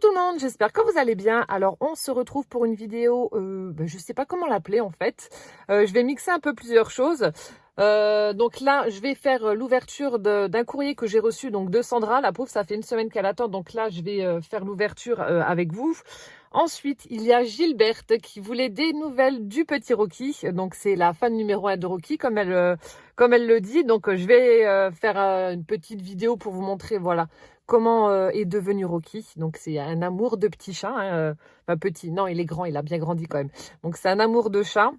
tout le monde, j'espère que vous allez bien. Alors on se retrouve pour une vidéo, je sais pas comment l'appeler en fait. Je vais mixer un peu plusieurs choses. Donc là je vais faire l'ouverture d'un courrier que j'ai reçu donc de Sandra. La pauvre, ça fait une semaine qu'elle attend, donc là je vais faire l'ouverture avec vous. Ensuite, il y a Gilberte qui voulait des nouvelles du petit Rocky. Donc, c'est la fan numéro 1 de Rocky, comme elle le dit. Donc, je vais faire une petite vidéo pour vous montrer, voilà, comment est devenu Rocky. Donc, c'est un amour de petit chat. Hein. Enfin, petit, non, il est grand, il a bien grandi quand même. Donc, c'est un amour de chat.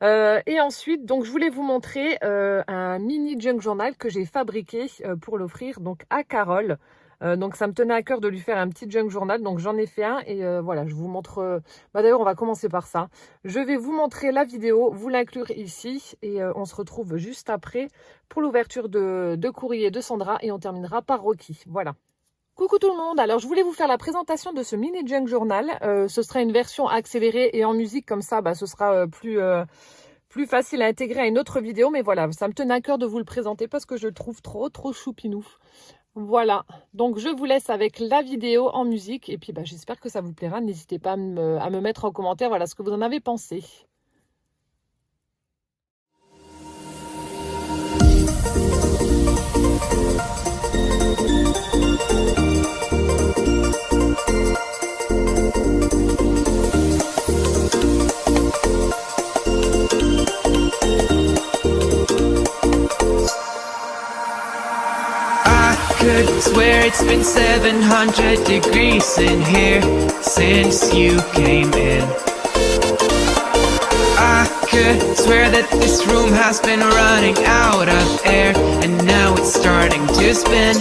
Et ensuite, donc, je voulais vous montrer un mini junk journal que j'ai fabriqué pour l'offrir donc à Carole. Donc ça me tenait à cœur de lui faire un petit junk journal, donc j'en ai fait un et voilà, je vous montre, d'ailleurs on va commencer par ça. Je vais vous montrer la vidéo, vous l'inclure ici et on se retrouve juste après pour l'ouverture de courrier de Sandra et on terminera par Rocky, voilà. Coucou tout le monde, alors je voulais vous faire la présentation de ce mini junk journal, ce sera une version accélérée et en musique comme ça, ce sera plus facile à intégrer à une autre vidéo, mais voilà, ça me tenait à cœur de vous le présenter parce que je le trouve trop choupinou. Voilà, donc je vous laisse avec la vidéo en musique et puis j'espère que ça vous plaira. N'hésitez pas à me mettre en commentaire voilà ce que vous en avez pensé. Could swear it's been 700 degrees in here since you came in. I could swear that this room has been running out of air and now it's starting to spin.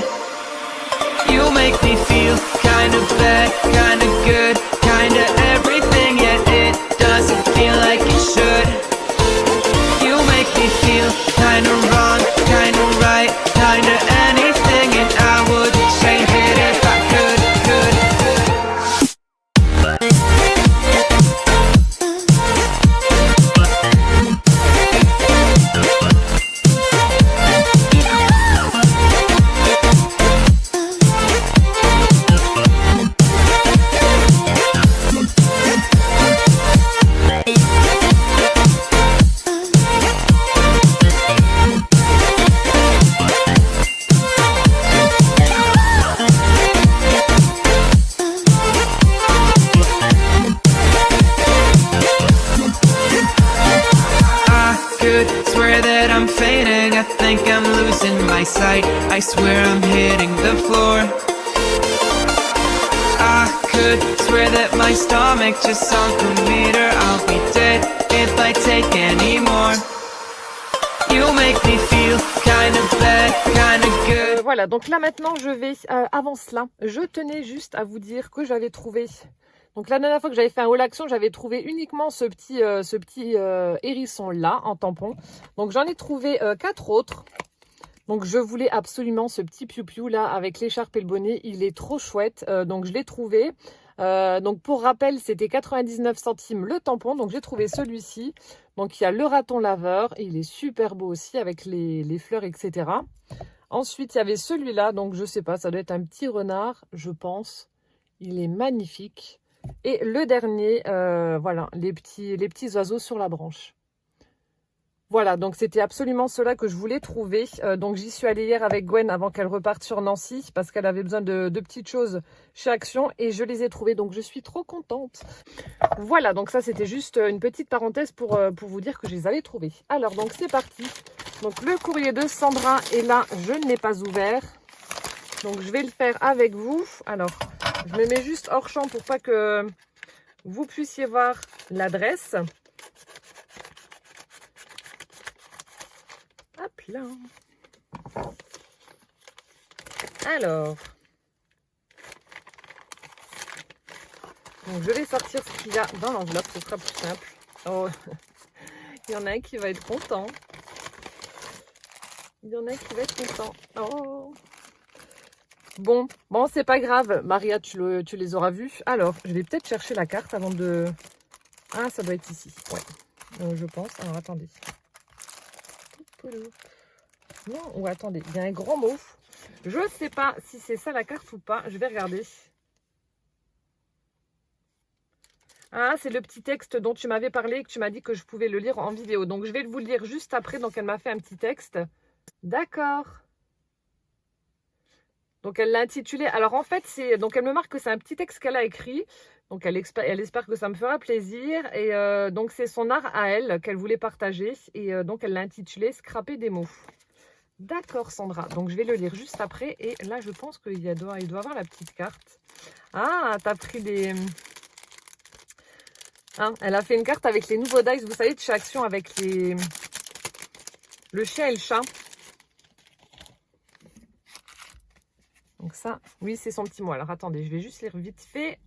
You make me feel kinda bad, kinda good, kinda everything, yet it doesn't feel like it should. You make me feel kinda wrong, kinda right, kinda anything, and I would change it if I could. Swear that I'm fainting, I think I'm losing my sight, I swear I'm hitting the floor. I could swear that my stomach just sunk a meter, I'll be dead if I take any more. You make me feel kinda bad, kinda good. Voilà, donc là maintenant je vais, avant cela, je tenais juste à vous dire que j'avais trouvé... Donc la dernière fois que j'avais fait un haul action, j'avais trouvé uniquement ce petit hérisson là en tampon. Donc j'en ai trouvé 4 autres. Donc je voulais absolument ce petit piou-piou là avec l'écharpe et le bonnet. Il est trop chouette. Donc je l'ai trouvé. Donc pour rappel, c'était 99 centimes le tampon. Donc j'ai trouvé celui-ci. Donc il y a le raton laveur. Et il est super beau aussi avec les fleurs, etc. Ensuite, il y avait celui-là. Donc je sais pas, ça doit être un petit renard, je pense. Il est magnifique. Et le dernier, voilà, les petits oiseaux sur la branche. Voilà, donc c'était absolument cela que je voulais trouver. Donc j'y suis allée hier avec Gwen avant qu'elle reparte sur Nancy parce qu'elle avait besoin de petites choses chez Action et je les ai trouvées. Donc je suis trop contente. Voilà, donc ça c'était juste une petite parenthèse pour vous dire que je les avais trouvées. Alors donc c'est parti. Donc le courrier de Sandra est là, je ne l'ai pas ouvert. Donc je vais le faire avec vous. Alors... je me mets juste hors champ pour pas que vous puissiez voir l'adresse. Hop là. Alors. Donc je vais sortir ce qu'il y a dans l'enveloppe, ce sera plus simple. Oh, il y en a un qui va être content. Il y en a un qui va être content. Oh. Bon, c'est pas grave. Maria, tu les auras vus. Alors, je vais peut-être chercher la carte avant de... Ah, ça doit être ici. Ouais, je pense. Alors, attendez. Non, ou attendez, il y a un grand mot. Je sais pas si c'est ça la carte ou pas. Je vais regarder. Ah, c'est le petit texte dont tu m'avais parlé, que tu m'as dit que je pouvais le lire en vidéo. Donc, je vais vous le lire juste après. Donc, elle m'a fait un petit texte. D'accord. Donc, elle l'a intitulé. Alors, en fait, donc elle me marque que c'est un petit texte qu'elle a écrit. Donc, elle espère que ça me fera plaisir. Et donc, c'est son art à elle qu'elle voulait partager. Et donc, elle l'a intitulé « Scraper des mots ». D'accord, Sandra. Donc, je vais le lire juste après. Et là, je pense qu'il doit avoir la petite carte. Ah, t'as pris des... Hein, elle a fait une carte avec les nouveaux dice, vous savez, de chez Action, avec le chien et le chat. Donc ça, oui, c'est son petit mot. Alors, attendez, je vais juste lire vite fait.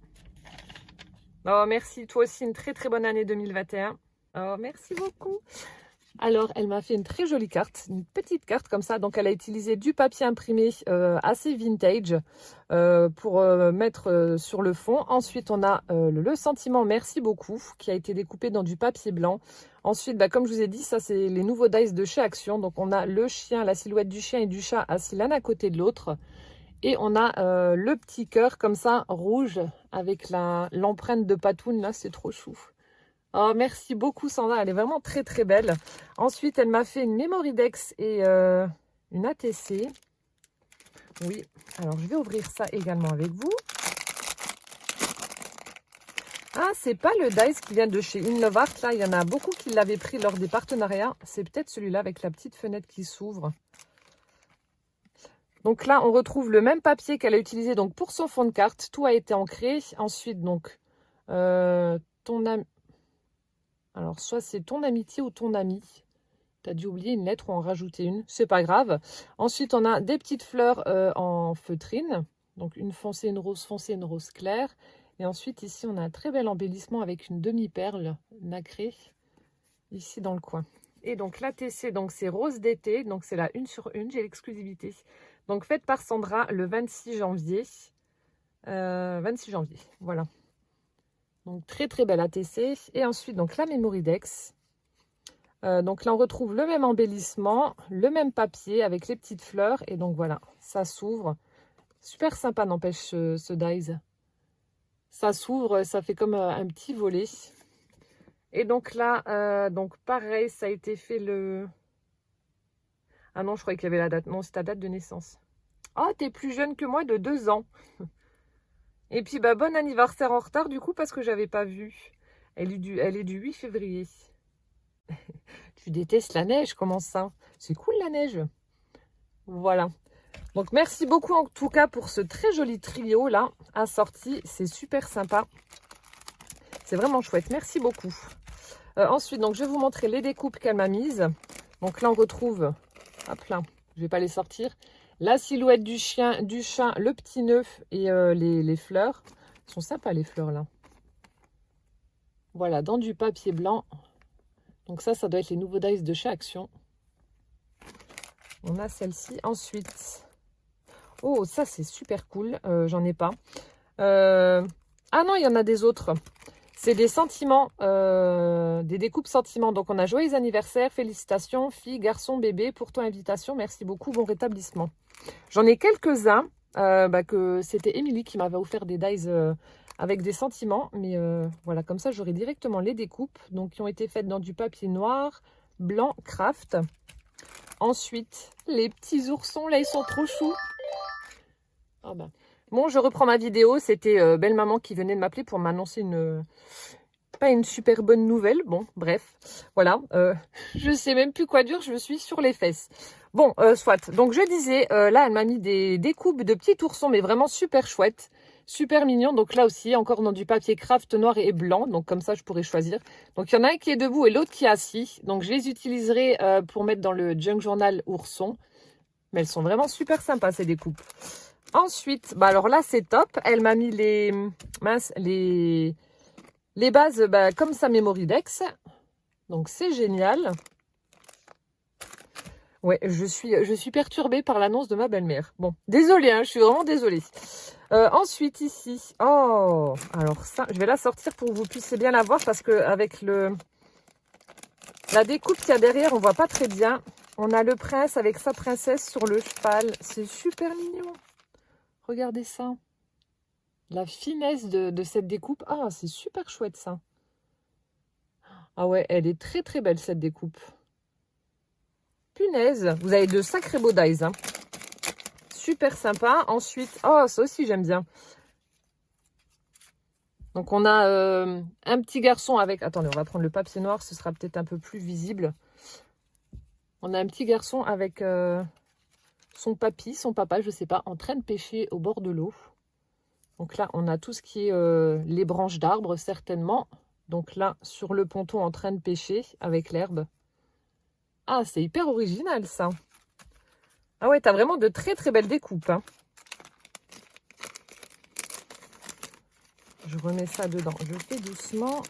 Oh, merci. Toi aussi, une très, très bonne année 2021. Oh, merci beaucoup. Alors, elle m'a fait une très jolie carte, une petite carte comme ça. Donc, elle a utilisé du papier imprimé assez vintage pour mettre sur le fond. Ensuite, on a le sentiment merci beaucoup qui a été découpé dans du papier blanc. Ensuite, bah, comme je vous ai dit, ça, c'est les nouveaux dice de chez Action. Donc, on a le chien, la silhouette du chien et du chat assis l'un à côté de l'autre. Et on a le petit cœur comme ça, rouge, avec l'empreinte de Patoun. Là, c'est trop chou. Oh, merci beaucoup Sandra, elle est vraiment très très belle. Ensuite, elle m'a fait une Mémoridex et une ATC. Oui, alors je vais ouvrir ça également avec vous. Ah, c'est pas le dice qui vient de chez In Love Art. Là, il y en a beaucoup qui l'avaient pris lors des partenariats. C'est peut-être celui-là avec la petite fenêtre qui s'ouvre. Donc là, on retrouve le même papier qu'elle a utilisé donc pour son fond de carte. Tout a été ancré. Ensuite, donc, ton ami... Alors, soit c'est ton amitié ou ton ami. Tu as dû oublier une lettre ou en rajouter une. C'est pas grave. Ensuite, on a des petites fleurs en feutrine. Donc, une foncée, une rose claire. Et ensuite, ici, on a un très bel embellissement avec une demi-perle nacrée. Ici, dans le coin. Et donc, l'ATC, donc c'est rose d'été. Donc, c'est la 1/1. J'ai l'exclusivité. Donc, faite par Sandra le 26 janvier. 26 janvier, voilà. Donc, très très belle ATC. Et ensuite, donc la Mémoridex. Donc là, on retrouve le même embellissement, le même papier avec les petites fleurs. Et donc voilà, ça s'ouvre. Super sympa, n'empêche, ce dies. Ça s'ouvre, ça fait comme un petit volet. Et donc là, donc pareil, ça a été fait le... Ah non, je croyais qu'il y avait la date. Non, c'est ta date de naissance. Oh, t'es plus jeune que moi de 2 ans. Et puis, bah, bon anniversaire en retard, du coup, parce que j'avais pas vu. Elle est du 8 février. Tu détestes la neige, comment ça? C'est cool, la neige. Voilà. Donc, merci beaucoup, en tout cas, pour ce très joli trio, là, assorti. C'est super sympa. C'est vraiment chouette. Merci beaucoup. Ensuite, donc, je vais vous montrer les découpes qu'elle m'a mises. Donc, là, on retrouve... Hop là, je vais pas les sortir. La silhouette du chien, du chat, le petit nœud et les fleurs. Elles sont sympas les fleurs là. Voilà, dans du papier blanc. Donc ça doit être les nouveaux dice de chez Action. On a celle-ci. Ensuite, oh ça c'est super cool. J'en ai pas. Ah non, il y en a des autres. C'est des sentiments, des découpes sentiments. Donc, on a joyeux anniversaire, félicitations, fille, garçon, bébé, pour ton invitation. Merci beaucoup, bon rétablissement. J'en ai quelques-uns, que c'était Émilie qui m'avait offert des dies avec des sentiments. Mais voilà, comme ça, j'aurai directement les découpes. Donc, qui ont été faites dans du papier noir, blanc, craft. Ensuite, les petits oursons, là, ils sont trop choux. Ah ben... Bon, je reprends ma vidéo. C'était Belle Maman qui venait de m'appeler pour m'annoncer pas une super bonne nouvelle. Bon, bref, voilà. Je sais même plus quoi dire, je suis sur les fesses. Bon, soit. Donc, je disais, là, elle m'a mis des découpes de petits oursons, mais vraiment super chouettes. Super mignon. Donc, là aussi, encore dans du papier craft noir et blanc. Donc, comme ça, je pourrais choisir. Donc, il y en a un qui est debout et l'autre qui est assis. Donc, je les utiliserai pour mettre dans le Junk Journal ourson. Mais elles sont vraiment super sympas, ces découpes. Ensuite, bah alors là, c'est top. Elle m'a mis les bases comme sa Mémoridex. Donc, c'est génial. Ouais, je suis perturbée par l'annonce de ma belle-mère. Bon, désolée, hein, je suis vraiment désolée. Ensuite, ici. Oh, alors ça, je vais la sortir pour que vous puissiez bien la voir parce qu'avec la découpe qu'il y a derrière, on voit pas très bien. On a le prince avec sa princesse sur le cheval. C'est super mignon. Regardez ça. La finesse de cette découpe. Ah, c'est super chouette ça. Ah ouais, elle est très très belle cette découpe. Punaise, vous avez de sacrés beaux dies. Hein. Super sympa. Ensuite, oh ça aussi j'aime bien. Donc on a un petit garçon avec... Attendez, on va prendre le papier noir, ce sera peut-être un peu plus visible. On a un petit garçon avec son papy, son papa, je sais pas, en train de pêcher au bord de l'eau. Donc là, on a tout ce qui est les branches d'arbres, certainement. Donc là, sur le ponton, en train de pêcher avec l'herbe. Ah, c'est hyper original, ça. Ah ouais, t'as vraiment de très très belles découpes. Hein. Je remets ça dedans. Je fais doucement.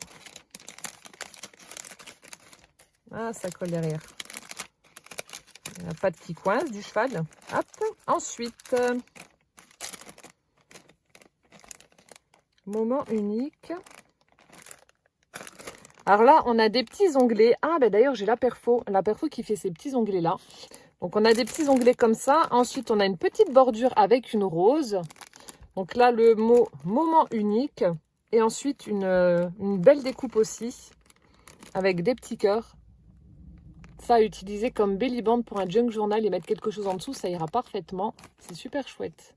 Ah, ça colle derrière. Il n'y a pas de qui coince du cheval. Hop. Ensuite, moment unique. Alors là, on a des petits onglets. Ah, ben d'ailleurs, j'ai la perfo qui fait ces petits onglets-là. Donc, on a des petits onglets comme ça. Ensuite, on a une petite bordure avec une rose. Donc là, le mot moment unique. Et ensuite, une belle découpe aussi. Avec des petits cœurs. Ça, à utiliser comme belly band pour un junk journal et mettre quelque chose en dessous, ça ira parfaitement. C'est super chouette.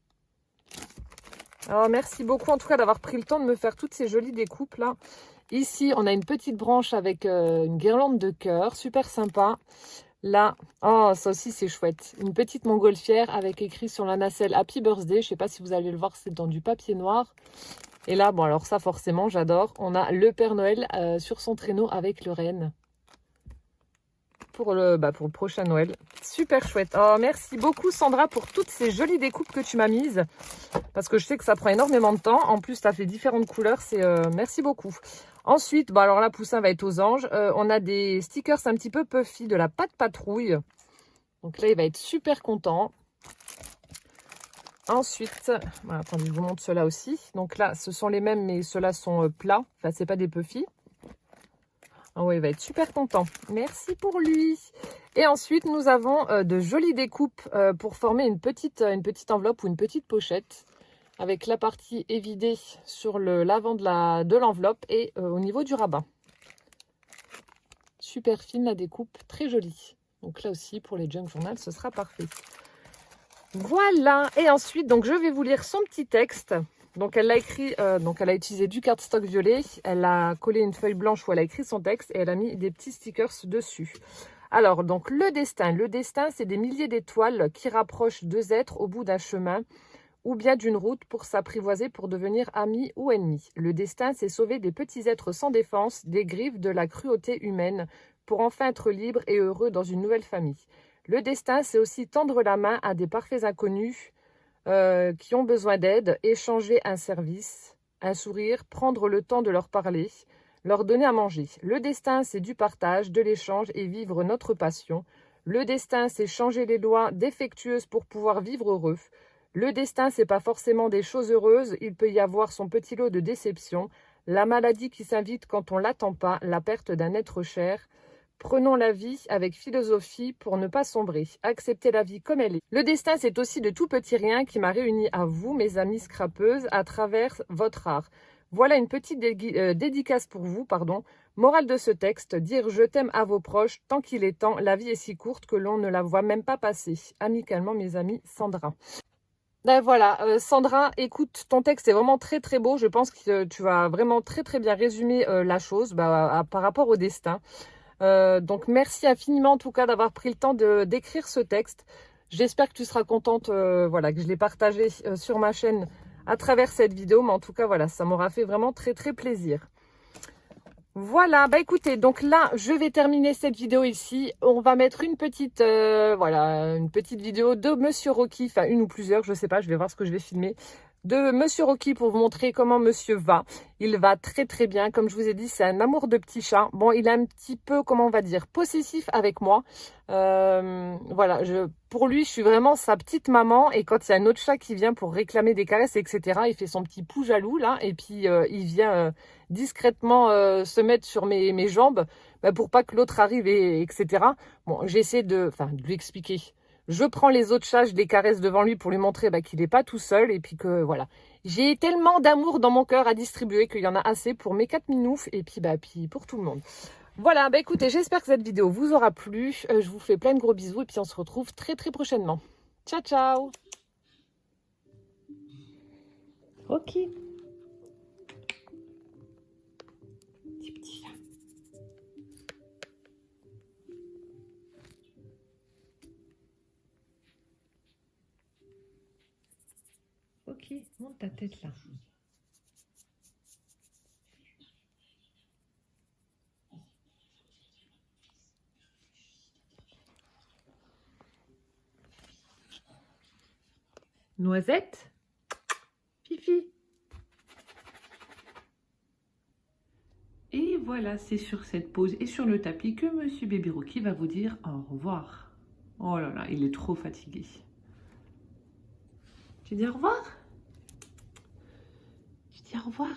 Alors, merci beaucoup en tout cas d'avoir pris le temps de me faire toutes ces jolies découpes là. Ici, on a une petite branche avec une guirlande de cœur. Super sympa. Là, oh, ça aussi, c'est chouette. Une petite montgolfière avec écrit sur la nacelle Happy Birthday. Je ne sais pas si vous allez le voir, c'est dans du papier noir. Et là, bon, alors ça, forcément, j'adore. On a le Père Noël sur son traîneau avec le renne. Pour le prochain Noël. Super chouette. Oh, merci beaucoup, Sandra, pour toutes ces jolies découpes que tu m'as mises. Parce que je sais que ça prend énormément de temps. En plus, tu as fait différentes couleurs. Merci beaucoup. Ensuite, bon, alors là, Poussin va être aux anges. On a des stickers un petit peu puffy de la pâte patrouille. Donc là, il va être super content. Ensuite, voilà, attendez, je vous montre ceux-là aussi. Donc là, ce sont les mêmes, mais ceux-là sont plats. Enfin, c'est pas des puffy. Ah ouais, il va être super content. Merci pour lui. Et ensuite, nous avons de jolies découpes pour former une petite enveloppe ou une petite pochette. Avec la partie évidée sur l'avant de l'enveloppe et au niveau du rabat. Super fine la découpe, très jolie. Donc là aussi, pour les junk journal, ce sera parfait. Voilà, et ensuite, donc je vais vous lire son petit texte. Donc elle l'a écrit, donc elle a utilisé du cardstock violet, elle a collé une feuille blanche où elle a écrit son texte et elle a mis des petits stickers dessus. Alors, donc le destin, c'est des milliers d'étoiles qui rapprochent deux êtres au bout d'un chemin ou bien d'une route pour s'apprivoiser pour devenir amis ou ennemis. Le destin, c'est sauver des petits êtres sans défense, des griffes de la cruauté humaine, pour enfin être libres et heureux dans une nouvelle famille. Le destin, c'est aussi tendre la main à des parfaits inconnus qui ont besoin d'aide, échanger un service, un sourire, prendre le temps de leur parler, leur donner à manger. Le destin, c'est du partage, de l'échange et vivre notre passion. Le destin, c'est changer les lois défectueuses pour pouvoir vivre heureux. Le destin, c'est pas forcément des choses heureuses, il peut y avoir son petit lot de déception, la maladie qui s'invite quand on l'attend pas, la perte d'un être cher. Prenons la vie avec philosophie pour ne pas sombrer, accepter la vie comme elle est. Le destin, c'est aussi de tout petit rien qui m'a réuni à vous, mes amis scrapeuses, à travers votre art. Voilà une petite dédicace pour vous, Morale de ce texte, dire je t'aime à vos proches, tant qu'il est temps, la vie est si courte que l'on ne la voit même pas passer. Amicalement, mes amis, Sandra. Ben voilà, Sandra, écoute, ton texte est vraiment très très beau. Je pense que tu vas vraiment très très bien résumer la chose par rapport au destin. Donc merci infiniment en tout cas d'avoir pris le temps d'écrire ce texte. J'espère que tu seras contente voilà, que je l'ai partagé sur ma chaîne à travers cette vidéo. Mais en tout cas, voilà, ça m'aura fait vraiment très très plaisir. Voilà, bah écoutez, donc là, je vais terminer cette vidéo ici. On va mettre une petite, une petite vidéo de Monsieur Rocky, enfin une ou plusieurs, je sais pas, je vais voir ce que je vais filmer, de Monsieur Rocky pour vous montrer comment Monsieur va. Il va très très bien, comme je vous ai dit, c'est un amour de petit chat. Bon, il est un petit peu, comment on va dire, possessif avec moi. Voilà, pour lui, je suis vraiment sa petite maman. Et quand il y a un autre chat qui vient pour réclamer des caresses, etc., il fait son petit pou jaloux là. Et puis, il vient discrètement se mettre sur mes jambes pour pas que l'autre arrive, etc. Bon, j'essaie de lui expliquer. Je prends les autres chats, je les caresse devant lui pour lui montrer qu'il n'est pas tout seul. Et puis que voilà, j'ai tellement d'amour dans mon cœur à distribuer qu'il y en a assez pour mes 4 minoufs et puis pour tout le monde. Voilà, écoutez, j'espère que cette vidéo vous aura plu. Je vous fais plein de gros bisous et puis on se retrouve très très prochainement. Ciao, ciao. Ok. Petit chat. Ok, monte ta tête là. Noisette. Fifi. Et voilà, c'est sur cette pause et sur le tapis que Monsieur Baby Rookie va vous dire au revoir. Oh là là, il est trop fatigué. Tu dis au revoir? Tu dis au revoir?